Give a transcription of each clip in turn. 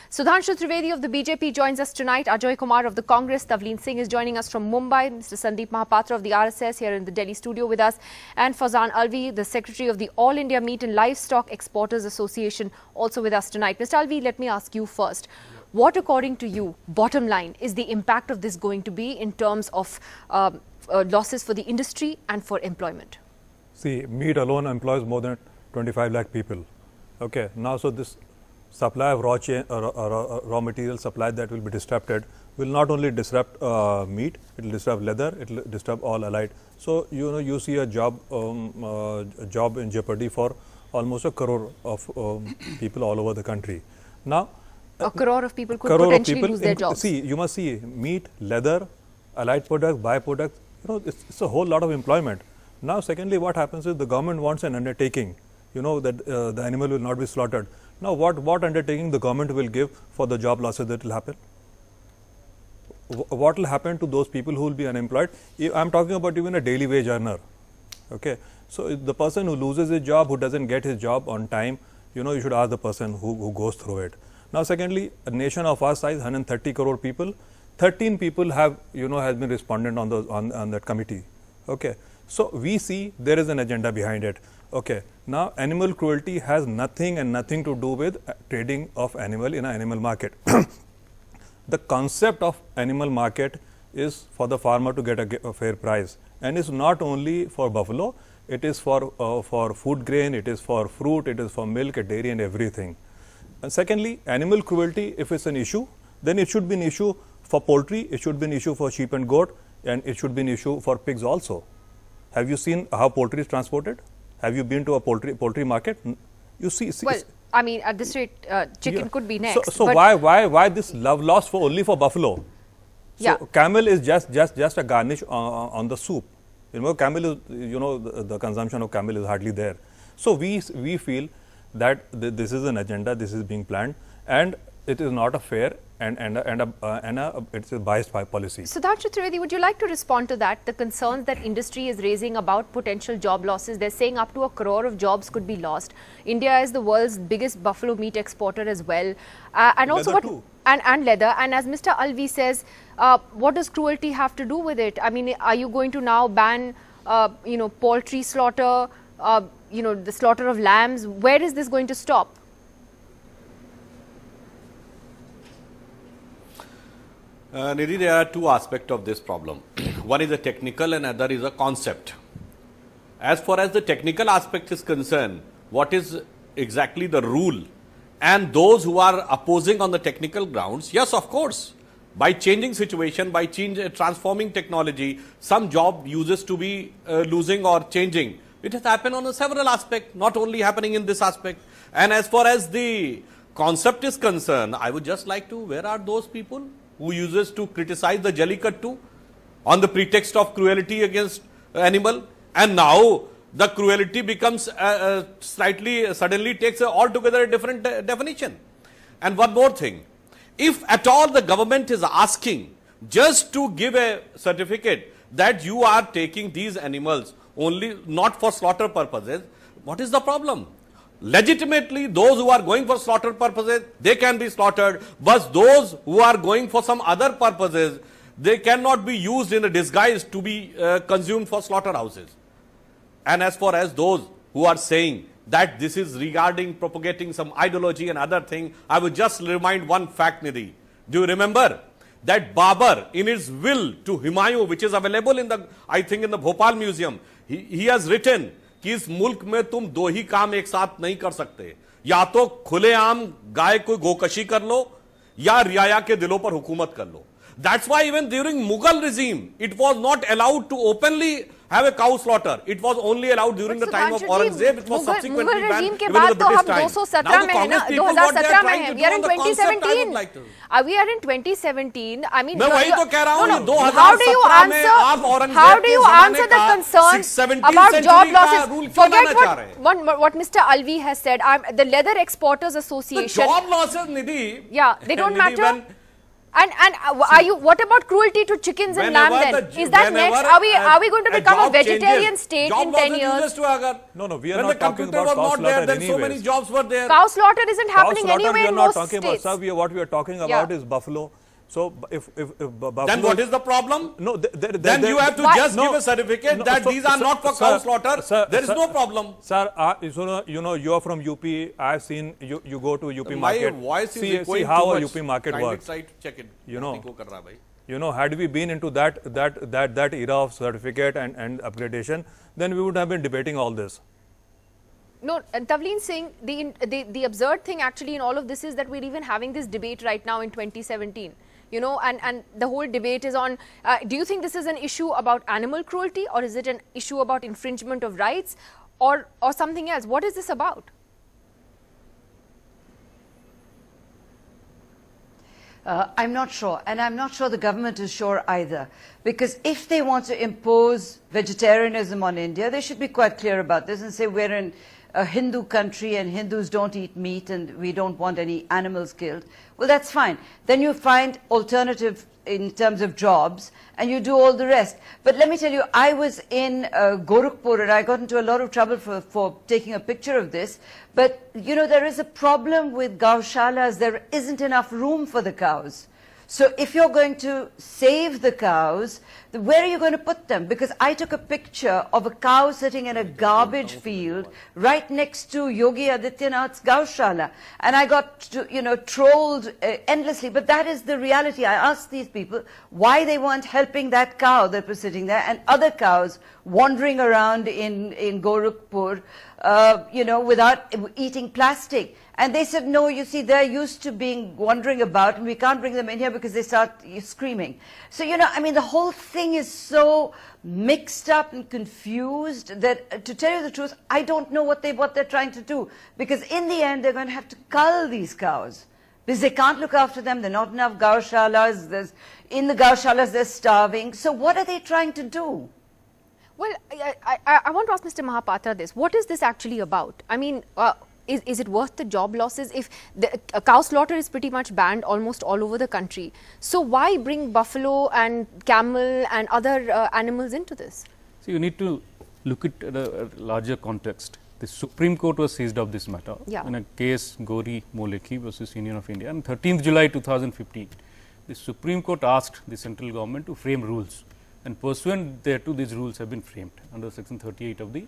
Sudhanshu Trivedi of the BJP joins us tonight. Ajoy Kumar of the Congress. Tavleen Singh is joining us from Mumbai. Mr. Sandeep Mahapatra of the RSS here in the Delhi studio with us. And Fazan Alvi, the Secretary of the All India Meat and Livestock Exporters Association, also with us tonight. Mr. Alvi, let me ask you first. What, according to you, bottom line, is the impact of this going to be in terms of losses for the industry and for employment? See, meat alone employs more than 25 lakh people. Okay, now so this supply of raw material supply that will be disrupted will not only disrupt meat, it will disrupt leather, it will disrupt all allied. So you see a job in jeopardy for almost a crore of people all over the country. Now a crore of people could potentially lose their jobs. See, you must see meat, leather, allied products, byproducts. It's a whole lot of employment. Now, secondly, what happens is the government wants an undertaking. That the animal will not be slaughtered. Now, what undertaking the government will give for the job losses that will happen? What will happen to those people who will be unemployed? I am talking about even a daily wage earner. Okay, so the person who loses his job, who doesn't get his job on time, you should ask the person who goes through it. Now, secondly, a nation of our size, 130 crore people, 13 people have has been respondent on that committee. Okay, so we see there is an agenda behind it. Okay, now animal cruelty has nothing to do with trading of animal in an animal market. The concept of animal market is for the farmer to get a fair price, and it's not only for buffalo, it is for food grain, it is for fruit, it is for milk, dairy and everything. And secondly, animal cruelty, if it's an issue, then it should be an issue for poultry, it should be an issue for sheep and goat, and it should be an issue for pigs also. Have you seen how poultry is transported? Have you been to a poultry market? You see. Well, I mean, at this rate, chicken could be next. So why this love lost only for buffalo? So camel is just a garnish on the soup. Camel is the consumption of camel is hardly there. So we feel that this is an agenda, this is being planned, and it is not a fair and it's a biased policy. Sudhanshu Trivedi, would you like to respond to that? The concerns that industry is raising about potential job losses. They're saying up to a crore of jobs could be lost. India is the world's biggest buffalo meat exporter as well, and also leather and leather. And as Mr. Alvi says, what does cruelty have to do with it? I mean, are you going to now ban poultry slaughter? The slaughter of lambs? Where is this going to stop? Nidhi, there are two aspects of this problem. One is a technical and other is a concept. As far as the technical aspect is concerned, what is exactly the rule? And those who are opposing on the technical grounds, yes, of course, by changing situation, by transforming technology, some job uses to be losing or changing. It has happened on several aspects, not only happening in this aspect. And as far as the concept is concerned, I would just like to, where are those people who uses to criticize the Jallikattu on the pretext of cruelty against animal, and now the cruelty becomes suddenly takes altogether a different definition. And one more thing, if at all the government is asking just to give a certificate that you are taking these animals only not for slaughter purposes, what is the problem? Legitimately, those who are going for slaughter purposes, they can be slaughtered, but those who are going for some other purposes, they cannot be used in a disguise to be consumed for slaughterhouses. And as far as those who are saying that this is regarding propagating some ideology and other thing, I would just remind one fact, Nidhi. Do you remember that Babur, in his will to Humayun, which is available in the, I think in the Bhopal Museum, he has written कि इस मुल्क में तुम दो ही काम एक साथ नहीं कर सकते, या तो खुलेआम गाय को गोकशी कर लो या रियाया के दिलों पर हुकूमत कर लो. That's why even during Mughal regime, it was not allowed to openly have a cow slaughter. It was only allowed during the time of Aurangzeb. It was subsequently banned even in the British time. Now the Congress people, what they are trying to do on the concept, I would like to. We are in 2017. I mean, मैं वही तो कह रहा हूँ. How do you answer the concerns about job losses? Forget what Mr. Alvi has said. The Leather Exporters Association. The job losses, Nidhi. Yeah, they don't matter. And are you? What about cruelty to chickens and lamb then? Is that next? Are we going to become a vegetarian state in 10 years? No, we are not talking about cow slaughter anyways. So many jobs were there. Cow slaughter isn't happening anyway in most states. We are not talking about, sir. What we are talking about is buffalo. So if buffalo, then what is the problem? No, then you have to just give a certificate that these are not for cow slaughter. There is no problem. Sir, you are from UP. I've seen you go to UP market. My voice is see how a UP market works. Check it. You know, had we been into that era of certificate and upgradation, then we would have been debating all this. No, Tavleen Singh, the absurd thing actually in all of this is that we're even having this debate right now in 2017. You know, and the whole debate is on, do you think this is an issue about animal cruelty, or is it an issue about infringement of rights, or something else? What is this about? I'm not sure, and I'm not sure the government is sure either, because if they want to impose vegetarianism on India, they should be quite clear about this and say we're in a Hindu country and Hindus don't eat meat and we don't want any animals killed. Well, that's fine. Then you find alternative in terms of jobs and you do all the rest. But let me tell you, I was in Gorakhpur and I got into a lot of trouble for taking a picture of this. But, you know, there is a problem with gaushalas. There isn't enough room for the cows. So if you're going to save the cows, where are you going to put them? Because I took a picture of a cow sitting in a garbage field right next to Yogi Adityanath's gaushala. And I got, trolled endlessly. But that is the reality. I asked these people why they weren't helping that cow that was sitting there and other cows wandering around in Gorakhpur, without eating plastic. And they said, no, you see, they're used to wandering about, and we can't bring them in here because they start screaming. So, I mean, the whole thing is so mixed up and confused that, to tell you the truth, I don't know what they're trying to do. Because in the end, they're going to have to cull these cows. Because they can't look after them, there are not enough gaushalas, in the gaushalas they're starving. So what are they trying to do? Well, I want to ask Mr. Mahapatra this. What is this actually about? I mean, is it worth the job losses? If the cow slaughter is pretty much banned almost all over the country, so why bring buffalo and camel and other animals into this? So you need to look at a larger context. The Supreme Court was seized of this matter in a case Gori Molekhi versus Union of India. On 13th July 2015, the Supreme Court asked the central government to frame rules, and pursuant thereto, these rules have been framed under Section 38 of the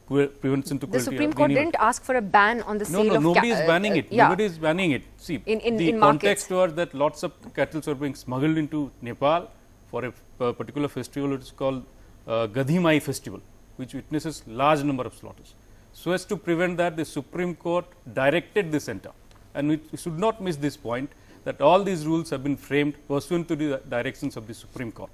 Prevention to Cruelty. The Supreme Court didn't ask for a ban on the sale of cattle. No, nobody is banning it. Nobody is banning it. See, the context was that lots of cattle were being smuggled into Nepal for a particular festival. It is called Gadhi Mai festival, which witnesses large number of slaughters. So as to prevent that, the Supreme Court directed the centre, and we should not miss this point, that all these rules have been framed pursuant to the directions of the Supreme Court.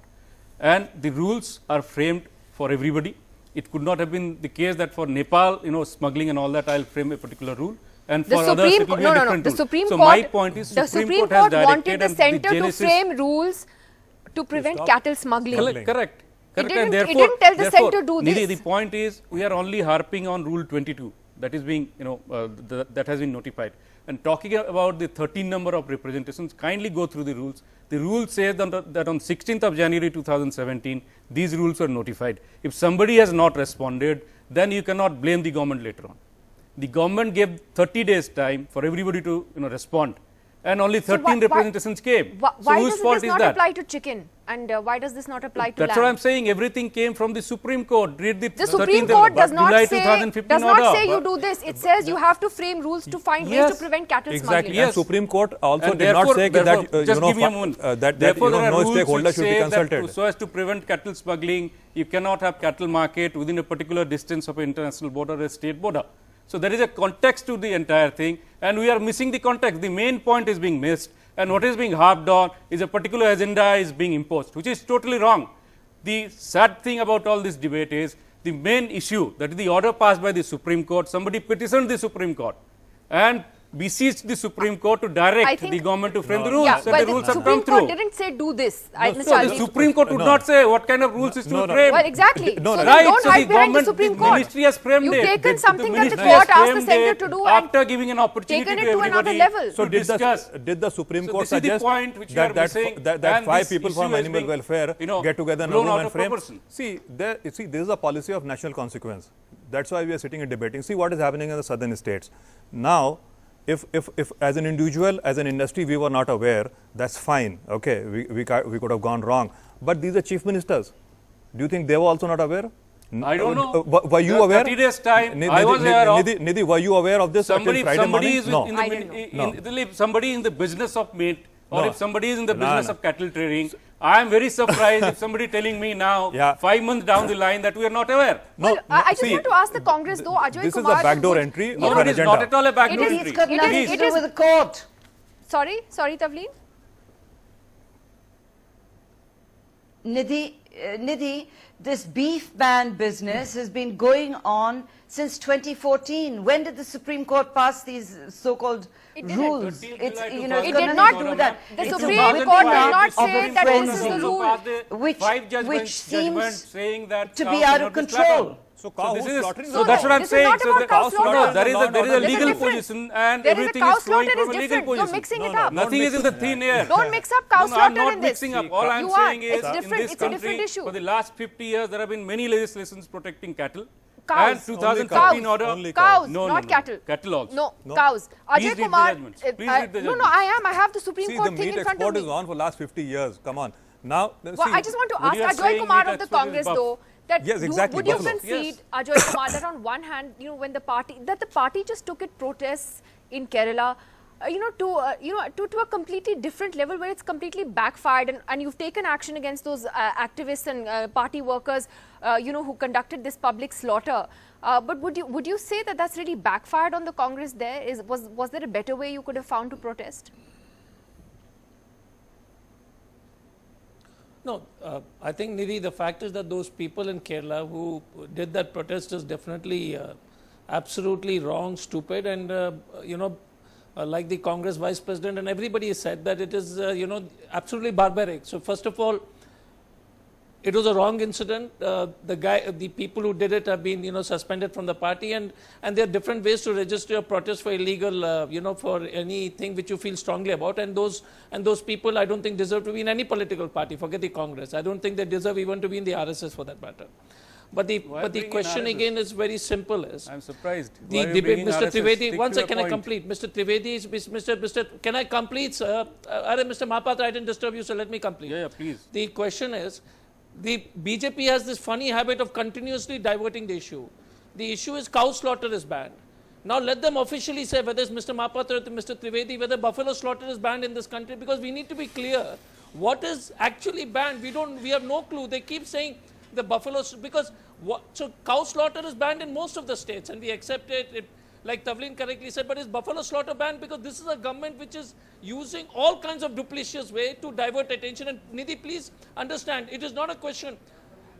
And the rules are framed for everybody. It could not have been the case that for Nepal, smuggling and all that, I'll frame a particular rule, and for others it will be a different rule. So my point is, the Supreme Court wanted the centre to frame rules to prevent cattle smuggling. Correct. It didn't tell the centre to do this. Nidhi, the point is, we are only harping on Rule 22 that is being, that has been notified. And talking about the 13 number of representations, kindly go through the rules. The rule says that on 16th of January 2017, these rules were notified. If somebody has not responded, then you cannot blame the government later on. The government gave 30 days time for everybody to respond, and only 13 representations came. Why does this not apply to chicken? And why does this not apply to lamb? That's what I'm saying. Everything came from the Supreme Court. Read the Supreme Court does not say you do this. It says you have to frame rules to find ways to prevent cattle smuggling. Exactly. Yes. Supreme Court also did not say that no stakeholder should be consulted. So as to prevent cattle smuggling, you cannot have cattle market within a particular distance of an international border or a state border. So there is a context to the entire thing, and we are missing the context. The main point is being missed, and what is being harped on is a particular agenda is being imposed, which is totally wrong. The sad thing about all this debate is the main issue, that is the order passed by the Supreme Court. Somebody petitioned the Supreme Court, and beseech the Supreme Court to direct the government to frame the rules. Yeah, but the rules the have Supreme come through. Court didn't say do this. The Supreme Court would not say what kind of rules is to frame. Well, exactly. So right. Don't so hide behind the government, Supreme the Court. ministry has framed You've it. taken something that the ministry court has asked the framed centre it to do after giving an opportunity taken to it to everybody another level. So to discuss. Did the Supreme So Court this is the suggest point which you are missing, that 5 people issue from has animal been, welfare get together in a blown room out and of frame? proportion. See, this is a policy of national consequence. That's why we are sitting and debating. See what is happening in the southern states. Now, if as an individual, as an industry, we were not aware, that's fine. Okay, we could have gone wrong. But these are chief ministers. Do you think they were also not aware? I don't know. Were you aware? 30 days time, I was aware of. Nidhi, were you aware of this somebody morning? Is No. if somebody in the business of meat, or if somebody is in the business of cattle trading, I am very surprised if somebody telling me now, 5 months down the line, that we are not aware. Well, I just want to ask the Congress though, Ajay this Kumar. This is a backdoor entry of an It is agenda. not at all a backdoor entry. It's got nothing to do with the court. Sorry, Tavleen? Nidhi, this beef ban business has been going on since 2014. When did the Supreme Court pass these so-called rules? It did not do that. The It's Supreme a Court did weapon not of say that this is the frenzy, rule. which seems saying that to be out of control. So that's what I'm saying. This is not about cow slaughter. There is a legal difference. position and There is a everything cow is flowing slaughter from is a legal different. You're position. mixing it up. Nothing is in the thin air. Don't mix up cow I'm slaughter not in this. mixing up. All I'm You saying are. is, It's in different. this It's a different country, issue. for the last 50 years, there have been many legislations protecting cattle. Cows. And 2013 order. Only Cows, No, not cattle. Cattle also. No, cows. Please Ajay read the Kumar. judgments. Please read the No, judgments. I have the Supreme See, Court the thing meat in front of export me. is on for last 50 years. Come on. Now, Well, I just want to What ask you are Ajay saying Kumar is of the that export is Congress buff. though, that Yes, exactly, would you buffalo. concede, Ajay Kumar, that on one hand, when the party just took its protests in Kerala, to a completely different level where it's completely backfired, and you've taken action against those activists and party workers, who conducted this public slaughter. But would you say that that's really backfired on the Congress there? Was there a better way you could have found to protest? No, I think, Nidhi, the fact is that those people in Kerala who did that protest is definitely absolutely wrong, stupid, and, like the Congress Vice President and everybody has said that it is, absolutely barbaric. So, first of all, it was a wrong incident. The people who did it have been, suspended from the party, and there are different ways to register a protest for illegal, for anything which you feel strongly about. And those people, I don't think deserve to be in any political party. Forget the Congress. I don't think they deserve even to be in the RSS for that matter. But the question again is very simple. I'm surprised. The debate, Mr. Trivedi. One second, can I complete? Mr. Trivedi, Mr. Can I complete, sir? Mr. Mahapatra, I didn't disturb you, so let me complete. Yeah, please. The question is, the BJP has this funny habit of continuously diverting the issue. The issue is cow slaughter is banned. Now let them officially say whether it's Mr. Mahapatra or Mr. Trivedi, whether buffalo slaughter is banned in this country, because we need to be clear what is actually banned. We have no clue. They keep saying the buffalo, because so cow slaughter is banned in most of the states, and we accept it. Like Tavleen correctly said, but is buffalo slaughter banned? Because this is a government which is using all kinds of duplicitous way to divert attention. And Nidhi, please understand, it is not a question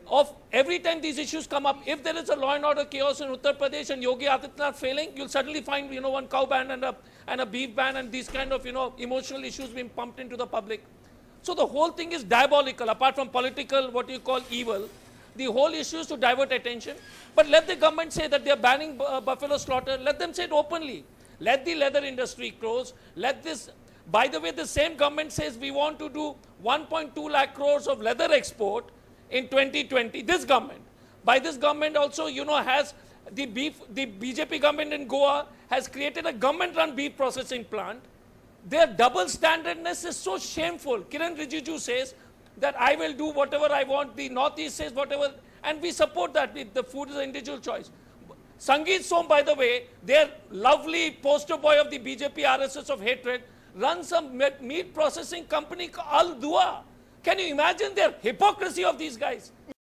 of every time these issues come up. If there is a law and order chaos in Uttar Pradesh and Yogi Adityanath failing, you'll suddenly find, one cow ban and a beef ban and these kind of, emotional issues being pumped into the public. So the whole thing is diabolical, apart from political, what you call evil. The whole issue is to divert attention. But let the government say that they are banning buffalo slaughter. Let them say it openly. Let the leather industry close. Let this, by the way, the same government says we want to do 1.2 lakh crores of leather export in 2020. This government. By this government also, has the BJP government in Goa has created a government-run beef processing plant. Their double standardness is so shameful. Kiran Rijiju says that I will do whatever I want. The Northeast says whatever, and we support that. The food is an individual choice. Sangeet Som, by the way, their lovely poster boy of the BJP RSS of hatred, runs a meat processing company called Al Dua. Can you imagine their hypocrisy of these guys?